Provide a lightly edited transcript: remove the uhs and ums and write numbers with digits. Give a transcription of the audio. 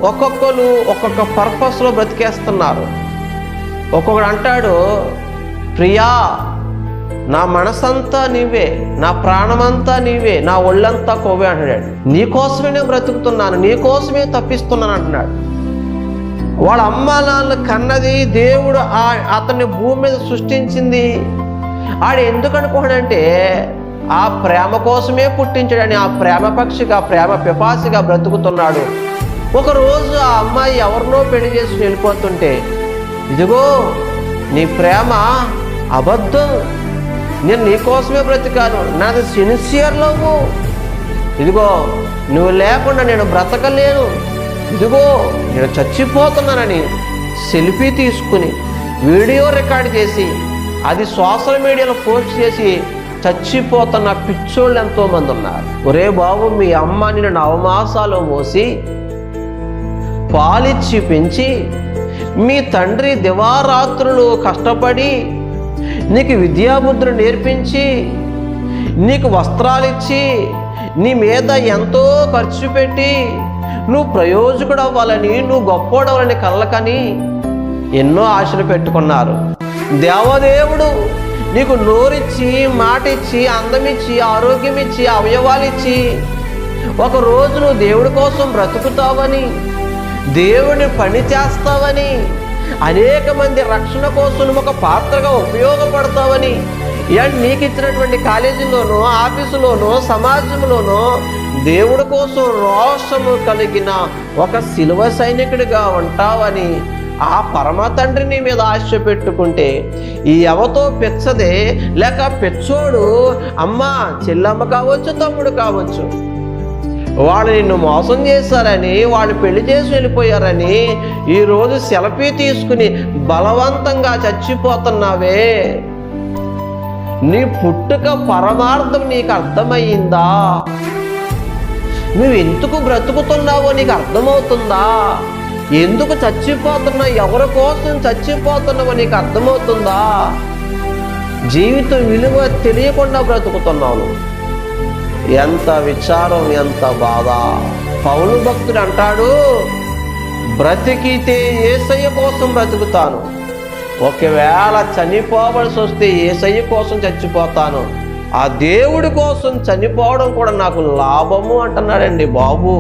ఒక్కొక్కరు ఒక్కొక్క పర్పస్లో బ్రతికేస్తున్నారు. ఒక్కొక్కడు అంటాడు, ప్రియా నా మనసంతా నీవే, నా ప్రాణమంతా నీవే, నా ఒళ్ళంతా కొవ్వే అంటున్నాడు. నీకోసమే నేను బ్రతుకుతున్నాను, నీకోసమే తప్పిస్తున్నాను అంటున్నాడు. వాళ్ళ అమ్మ నాన్న కన్నది దేవుడు, అతన్ని భూమి మీద సృష్టించింది ఆడు ఎందుకు అనుకోడంటే ఆ ప్రేమ కోసమే పుట్టించాడని, ఆ ప్రేమ పక్షిగా, ప్రేమ పిపాసిగా బ్రతుకుతున్నాడు. ఒకరోజు ఆ అమ్మాయి ఎవరినో పెళ్లి చేసి వెళ్ళిపోతుంటే, ఇదిగో నీ ప్రేమ అబద్ధం, నేను నీకోసమే బ్రతికాను, నాది సిన్సియర్ లవ్, ఇదిగో నువ్వు లేకుండా నేను బ్రతకలేను, ఇదిగో నేను చచ్చిపోతున్నానని సెల్ఫీ తీసుకుని వీడియో రికార్డ్ చేసి అది సోషల్ మీడియాలో పోస్ట్ చేసి చచ్చిపోతున్న పిచ్చోళ్ళు ఎంతోమంది ఉన్నారు. ఒరే బాబు, మీ అమ్మ నిన్ను 9 మాసాలు మోసి పాలిచ్చి పెంచి, మీ తండ్రి దివారాత్రులు కష్టపడి నీకు విద్యాబుద్ధులు నేర్పించి, నీకు వస్త్రాలు ఇచ్చి, నీ మీద ఎంతో ఖర్చు పెట్టి నువ్వు ప్రయోజకుడు అవ్వాలని, నువ్వు గొప్పోడవ్వాలని కళ్ళకని ఎన్నో ఆశలు పెట్టుకున్నారు. దేవదేవుడు నీకు నోరిచ్చి, మాటిచ్చి, అందమిచ్చి, ఆరోగ్యం ఇచ్చి, అవయవాలు ఇచ్చి, ఒకరోజు నువ్వు దేవుడి కోసం బ్రతుకుతావని, దేవుడిని పని చేస్తావని, అనేక మంది రక్షణ కోసం ఒక పాత్రగా ఉపయోగపడతావని, నీకు ఇచ్చినటువంటి కాలేజీలోనో, ఆఫీసులోనో, సమాజంలోనో దేవుడి కోసం రోషము కలిగిన ఒక శిలువ సైనికుడిగా ఉంటావని ఆ పరమ తండ్రి నీ మీద ఆశ పెట్టుకుంటే, ఈ ఎవతో పెచ్చదే లేక పెచ్చోడు అమ్మ, చెల్లమ్మ కావచ్చు, తమ్ముడు కావచ్చు, వాళ్ళు నిన్ను మోసం చేశారని, వాళ్ళు పెళ్లి చేసి వెళ్ళిపోయారని ఈరోజు సెల్ఫీ తీసుకుని బలవంతంగా చచ్చిపోతున్నావే. నీ పుట్టుక పరమార్థం నీకు అర్థమయ్యిందా? నువ్వు ఎందుకు బ్రతుకుతున్నావో నీకు అర్థమవుతుందా? ఎందుకు చచ్చిపోతున్నావు, ఎవరి కోసం చచ్చిపోతున్నావో నీకు అర్థమవుతుందా? జీవితం విలువ తెలియకుండా బ్రతుకుతున్నావు. ఎంత విచారం, ఎంత బాధ. పౌలు భక్తుడు అంటాడు, బ్రతికితే యేసయ్య కోసం బ్రతుకుతాను, ఒకవేళ చనిపోవలసి వస్తే యేసయ్య కోసం చచ్చిపోతాను, ఆ దేవుడి కోసం చనిపోవడం కూడా నాకు లాభము అంటున్నాడండి బాబు.